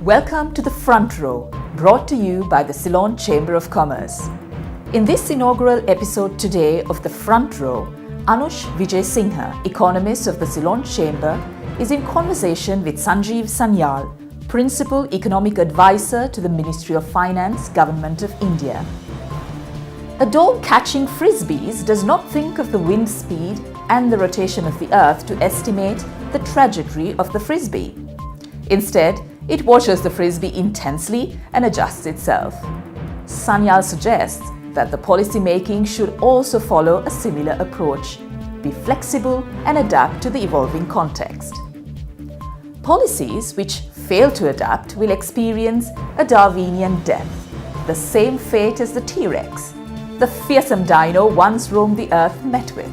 Welcome to the Front Row, brought to you by the Ceylon Chamber of Commerce. In this inaugural episode today of the Front Row, Anushka Wijesinha, economist of the Ceylon Chamber, is in conversation with Sanjeev Sanyal, Principal Economic Advisor to the Ministry of Finance, Government of India. A dog catching frisbees does not think of the wind speed and the rotation of the earth to estimate the trajectory of the frisbee. Instead, it watches the frisbee intensely and adjusts itself. Sanyal suggests that the policy making should also follow a similar approach, be flexible and adapt to the evolving context. Policies which fail to adapt will experience a Darwinian death, the same fate as the T-Rex, the fearsome dino once roamed the earth met with.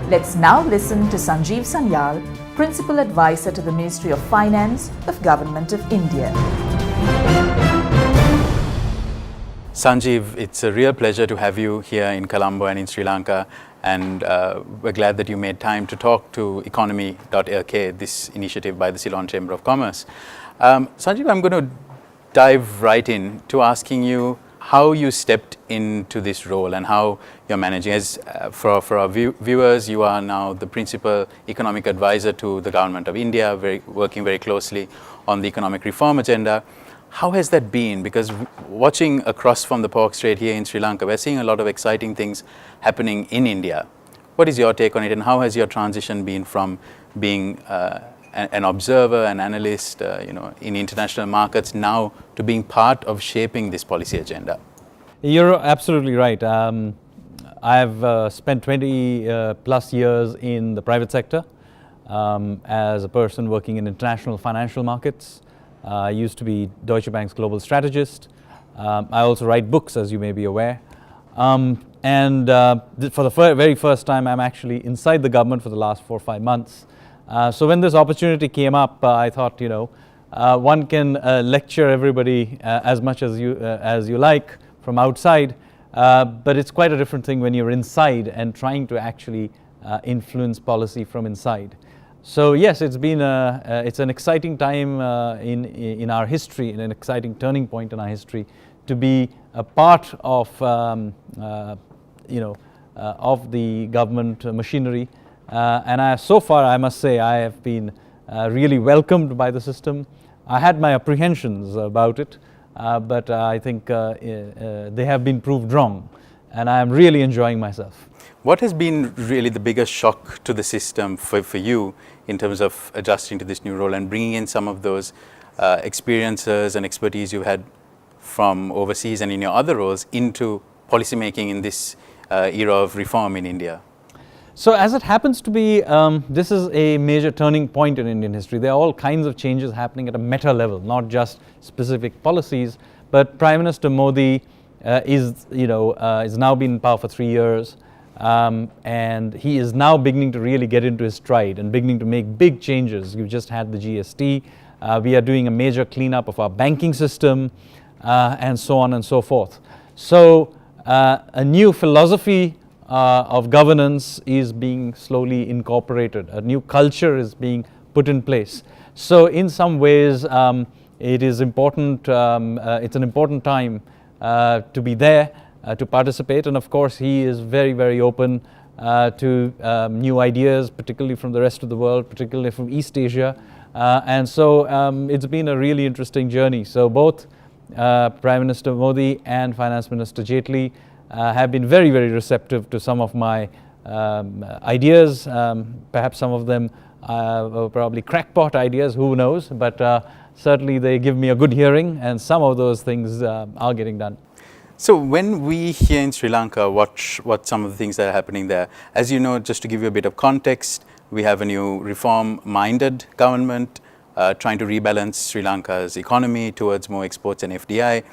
Let's now listen to Sanjeev Sanyal, Principal Advisor to the Ministry of Finance of Government of India. Sanjeev, it's a real pleasure to have you here in Colombo and in Sri Lanka, and we're glad that you made time to talk to Economy.lk, this initiative by the Ceylon Chamber of Commerce. Sanjeev, I'm going to dive right in to asking you how you stepped into this role and how you're managing. As for our viewers, you are now the Principal Economic Advisor to the Government of India, working very closely on the economic reform agenda. How has that been? Because watching across from the Pork Strait here in Sri Lanka, we're seeing a lot of exciting things happening in India. What is your take on it, and how has your transition been from being an observer, an analyst, in international markets, now to being part of shaping this policy agenda? You're absolutely right. I've spent 20 plus years in the private sector as a person working in international financial markets. I used to be Deutsche Bank's global strategist. I also write books, as you may be aware. For the very first time, I'm actually inside the government for the last 4 or 5 months. So when this opportunity came up, I thought, one can lecture everybody as much as you like from outside, but it's quite a different thing when you're inside and trying to actually influence policy from inside. So yes, it's an exciting time in our history, and an exciting turning point in our history to be a part of the government machinery. So far, I must say, I have been really welcomed by the system. I had my apprehensions about it, but I think they have been proved wrong, and I am really enjoying myself. What has been really the biggest shock to the system for you in terms of adjusting to this new role and bringing in some of those experiences and expertise you had from overseas and in your other roles into policymaking in this era of reform in India? So as it happens to be, this is a major turning point in Indian history. There are all kinds of changes happening at a meta level, not just specific policies, but Prime Minister Modi is now been in power for 3 years, and he is now beginning to really get into his stride and beginning to make big changes. You've just had the GST. We are doing a major cleanup of our banking system, and so on and so forth. So a new philosophy of governance is being slowly incorporated. A new culture is being put in place. So in some ways, it is important. It's an important time to be there, to participate. And of course, he is very, very open to new ideas, particularly from the rest of the world, particularly from East Asia. It's been a really interesting journey. So both Prime Minister Modi and Finance Minister Jaitley have been very, very receptive to some of my ideas. Perhaps some of them were probably crackpot ideas, who knows, but certainly they give me a good hearing, and some of those things are getting done. So when we here in Sri Lanka watch what some of the things that are happening there, as you know, just to give you a bit of context, we have a new reform-minded government trying to rebalance Sri Lanka's economy towards more exports and FDI.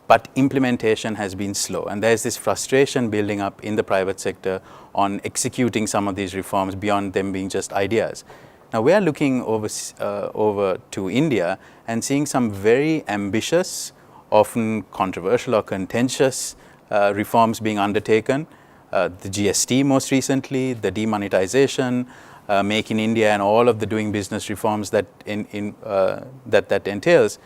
But implementation has been slow, and there's this frustration building up in the private sector on executing some of these reforms beyond them being just ideas. Now we are looking over to India and seeing some very ambitious, often controversial or contentious reforms being undertaken. The GST most recently, the demonetization, Make in India, and all of the doing business reforms that that entails.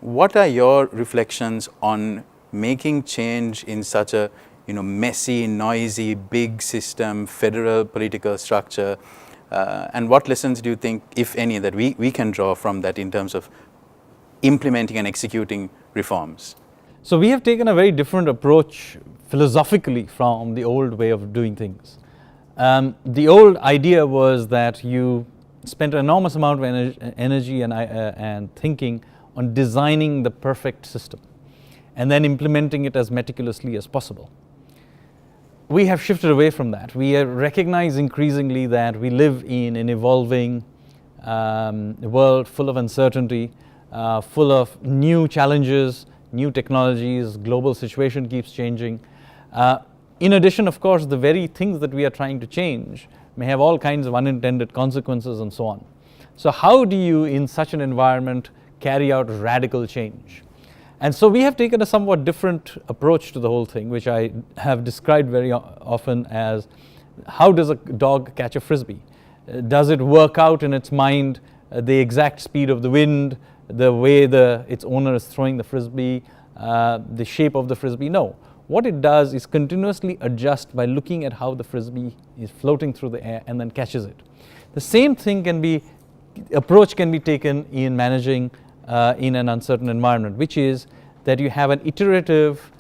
What are your reflections on making change in such a messy, noisy, big system, federal political structure? And what lessons do you think, if any, that we can draw from that in terms of implementing and executing reforms? So we have taken a very different approach philosophically from the old way of doing things. The old idea was that you spent an enormous amount of energy and thinking on designing the perfect system and then implementing it as meticulously as possible. We have shifted away from that. We recognize increasingly that we live in an evolving world full of uncertainty, full of new challenges, new technologies, global situation keeps changing. In addition, of course, the very things that we are trying to change may have all kinds of unintended consequences and so on. So how do you, in such an environment, carry out radical change? And so we have taken a somewhat different approach to the whole thing, which I have described very often as, how does a dog catch a Frisbee? Does it work out in its mind the exact speed of the wind, the way its owner is throwing the Frisbee, the shape of the Frisbee? No. What it does is continuously adjust by looking at how the Frisbee is floating through the air and then catches it. The same approach can be taken in managing in an uncertain environment, which is that you have an iterative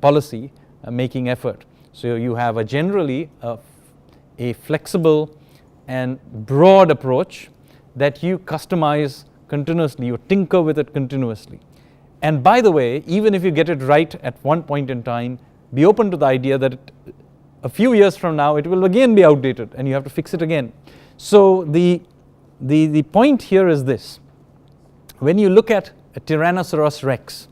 policy making effort. So you have generally a flexible and broad approach that you customize continuously, you tinker with it continuously. And by the way, even if you get it right at one point in time, be open to the idea that a few years from now it will again be outdated and you have to fix it again. So the point here is this. When you look at a Tyrannosaurus rex,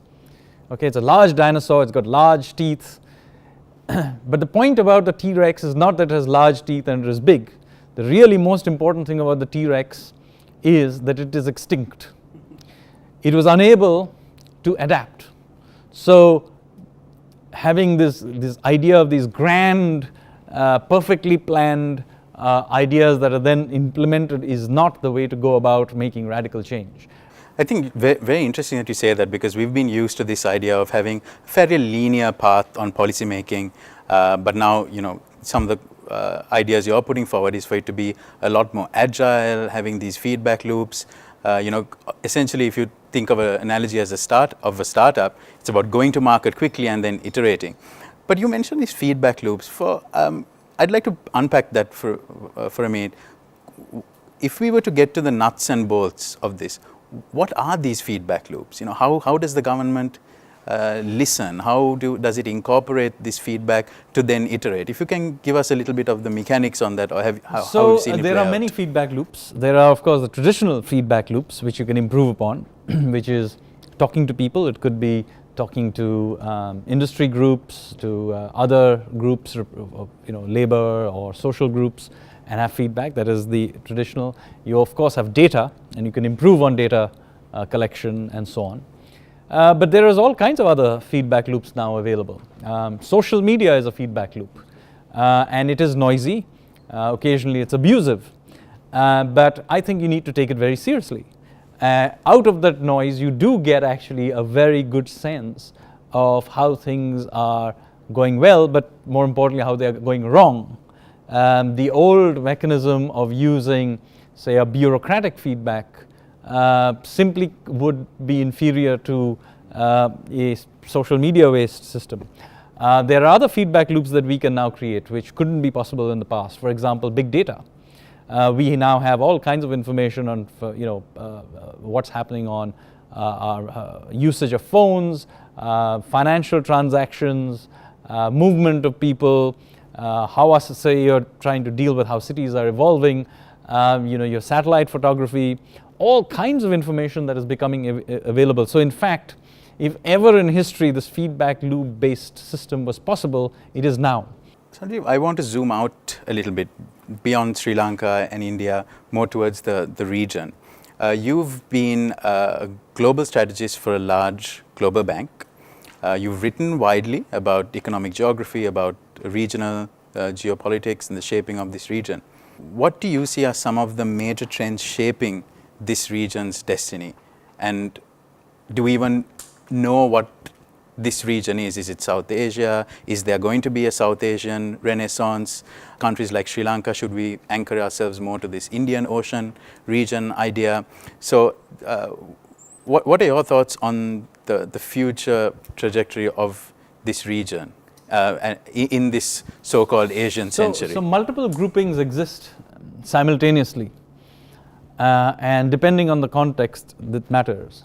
okay, it's a large dinosaur, it's got large teeth, but the point about the T-Rex is not that it has large teeth and it is big. The really most important thing about the T-Rex is that it is extinct. It was unable to adapt. So having this idea of these grand, perfectly planned ideas that are then implemented is not the way to go about making radical change. I think very interesting that you say that, because we've been used to this idea of having a fairly linear path on policy making, but now some of the ideas you're putting forward is for it to be a lot more agile, having these feedback loops. Essentially, if you think of an analogy as a startup, it's about going to market quickly and then iterating. But you mentioned these feedback loops. I'd like to unpack that for a minute. If we were to get to the nuts and bolts of this, what are these feedback loops? How does the government listen? How does it incorporate this feedback to then iterate? If you can give us a little bit of the mechanics on that, or how you've seen it there are many feedback loops. There are, of course, the traditional feedback loops which you can improve upon, which is talking to people. It could be talking to industry groups, to other groups, labor or social groups, and have feedback. That is the traditional. You of course have data, and you can improve on data collection and so on. But there is all kinds of other feedback loops now available. Social media is a feedback loop, and it is noisy. Occasionally it's abusive, but I think you need to take it very seriously. Out of that noise, you do get actually a very good sense of how things are going well, but more importantly, how they are going wrong. The old mechanism of using, say, a bureaucratic feedback simply would be inferior to a social media-based system. There are other feedback loops that we can now create which couldn't be possible in the past. For example, big data. We now have all kinds of information on what's happening on our usage of phones, financial transactions, movement of people, how, say, you're trying to deal with how cities are evolving, your satellite photography, all kinds of information that is becoming available. So in fact, if ever in history this feedback loop based system was possible, it is now. Sanjeev, I want to zoom out a little bit beyond Sri Lanka and India, more towards the region. You've been a global strategist for a large global bank. You've written widely about economic geography, about regional geopolitics and the shaping of this region. What do you see as some of the major trends shaping this region's destiny? And do we even know what this region is? Is it South Asia? Is there going to be a South Asian renaissance? Countries like Sri Lanka, should we anchor ourselves more to this Indian Ocean region idea? So what are your thoughts on the future trajectory of this region in this so-called Asian century? So multiple groupings exist simultaneously, and depending on the context that matters.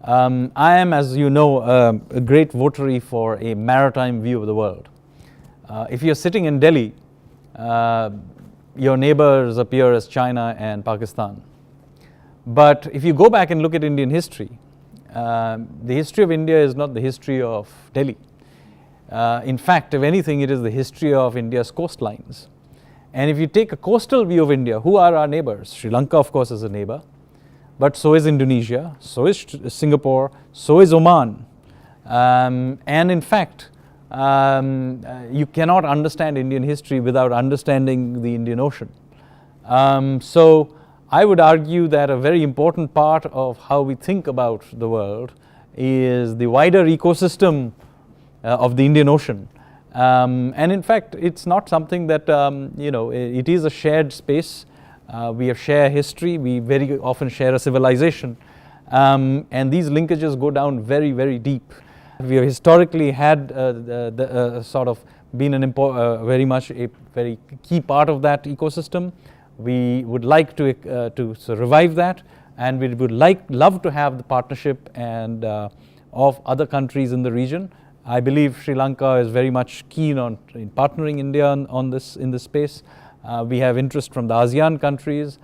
I am, as you know, a great votary for a maritime view of the world. If you're sitting in Delhi, your neighbors appear as China and Pakistan. But if you go back and look at Indian history, the history of India is not the history of Delhi. In fact, if anything, it is the history of India's coastlines. And if you take a coastal view of India, who are our neighbors? Sri Lanka, of course, is a neighbor. But so is Indonesia, so is Singapore, so is Oman. And in fact, you cannot understand Indian history without understanding the Indian Ocean. So I would argue that a very important part of how we think about the world is the wider ecosystem of the Indian Ocean. And in fact, it's not something that, it is a shared space. We have shared history, we very often share a civilization, and these linkages go down very, very deep. We have historically had sort of been very much a very key part of that ecosystem. We would like to revive that, and we would love to have the partnership and of other countries in the region. I believe Sri Lanka is very much keen in partnering India in this space. We have interest from the ASEAN countries.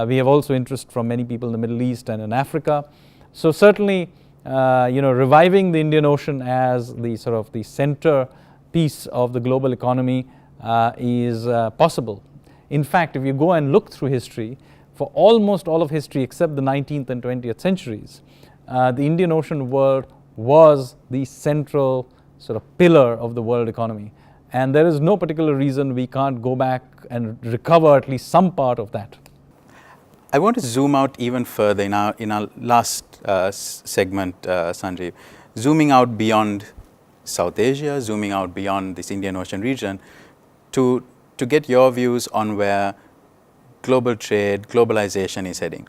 We have also interest from many people in the Middle East and in Africa. So certainly, reviving the Indian Ocean as the sort of the center piece of the global economy is possible. In fact, if you go and look through history, for almost all of history except the 19th and 20th centuries, the Indian Ocean world was the central sort of pillar of the world economy. And there is no particular reason we can't go back and recover at least some part of that. I want to zoom out even further in our last segment, Sanjeev, zooming out beyond South Asia, zooming out beyond this Indian Ocean region, to get your views on where global trade, globalization is heading.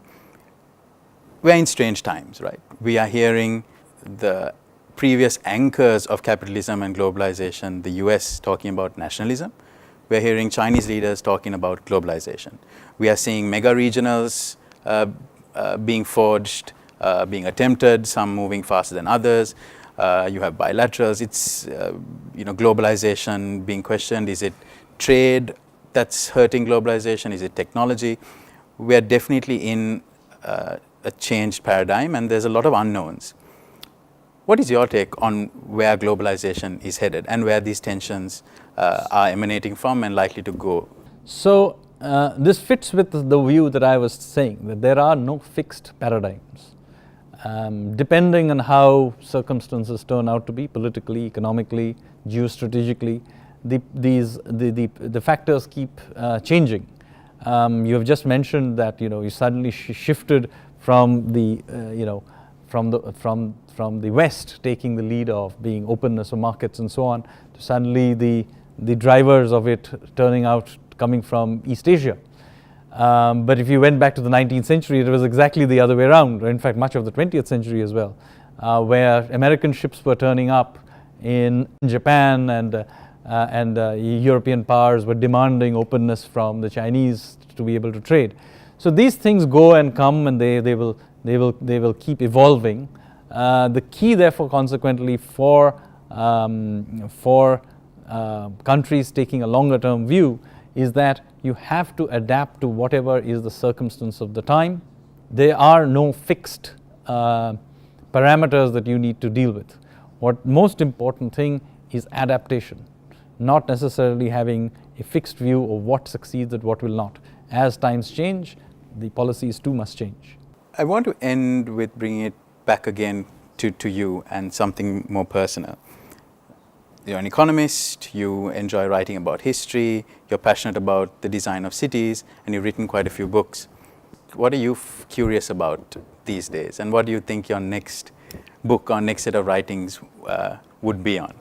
We're in strange times, right? We are hearing the previous anchors of capitalism and globalization, the US talking about nationalism. We're hearing Chinese leaders talking about globalization. We are seeing mega regionals being forged, being attempted, some moving faster than others. You have bilaterals. It's globalization being questioned. Is it trade that's hurting globalization? Is it technology? We're definitely in a changed paradigm, and there's a lot of unknowns. What is your take on where globalization is headed and where these tensions are emanating from and likely to go? So this fits with the view that I was saying, that there are no fixed paradigms. Depending on how circumstances turn out to be, politically, economically, geostrategically, the factors keep changing. You have just mentioned that you suddenly shifted from the from the West taking the lead of being openness of markets and so on, to suddenly the drivers of it turning out coming from East Asia. But if you went back to the 19th century, it was exactly the other way around, or in fact much of the 20th century as well, where American ships were turning up in Japan, and European powers were demanding openness from the Chinese to be able to trade. So these things go and come, and they will keep evolving. The key, therefore, consequently, for countries taking a longer-term view is that you have to adapt to whatever is the circumstance of the time. There are no fixed parameters that you need to deal with. What most important thing is adaptation, not necessarily having a fixed view of what succeeds and what will not. As times change, the policies too must change. I want to end with bringing it back again to you and something more personal. You're an economist, you enjoy writing about history, you're passionate about the design of cities, and you've written quite a few books. What are you curious about these days, and what do you think your next book or next set of writings would be on?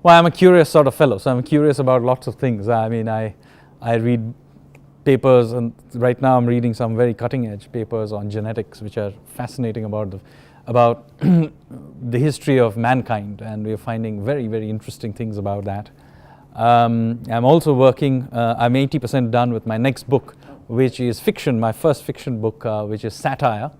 Well, I'm a curious sort of fellow, so I'm curious about lots of things. I mean, I read papers, and right now I'm reading some very cutting-edge papers on genetics, which are fascinating about the history of mankind, and we're finding very, very interesting things about that. I'm also working, I'm 80% done with my next book, which is fiction, my first fiction book, which is satire,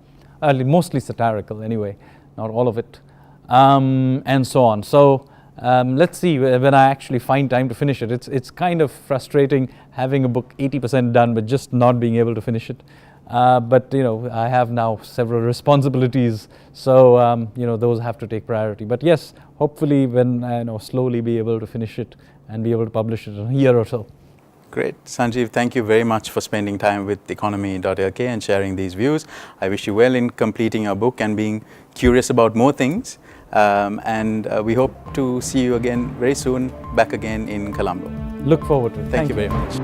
mostly satirical anyway, not all of it, and so on. So let's see when I actually find time to finish it. It's kind of frustrating having a book 80% done but just not being able to finish it. But I have now several responsibilities, so those have to take priority. But yes, hopefully when slowly be able to finish it and be able to publish it in a year or so. Great. Sanjeev, thank you very much for spending time with Economy.lk and sharing these views. I wish you well in completing your book and being curious about more things. And we hope to see you again very soon, back again in Colombo. Look forward to it. Thank you very much.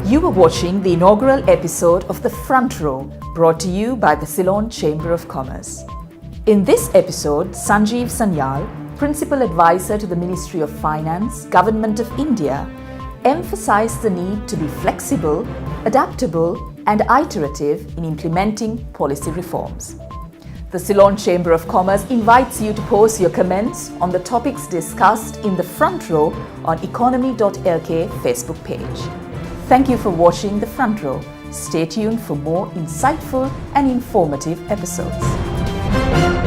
You were watching the inaugural episode of The Front Row, brought to you by the Ceylon Chamber of Commerce. In this episode, Sanjeev Sanyal, Principal Advisor to the Ministry of Finance, Government of India, emphasized the need to be flexible, adaptable, and iterative in implementing policy reforms. The Ceylon Chamber of Commerce invites you to post your comments on the topics discussed in The Front Row on Economy.lk Facebook page. Thank you for watching The Front Row. Stay tuned for more insightful and informative episodes.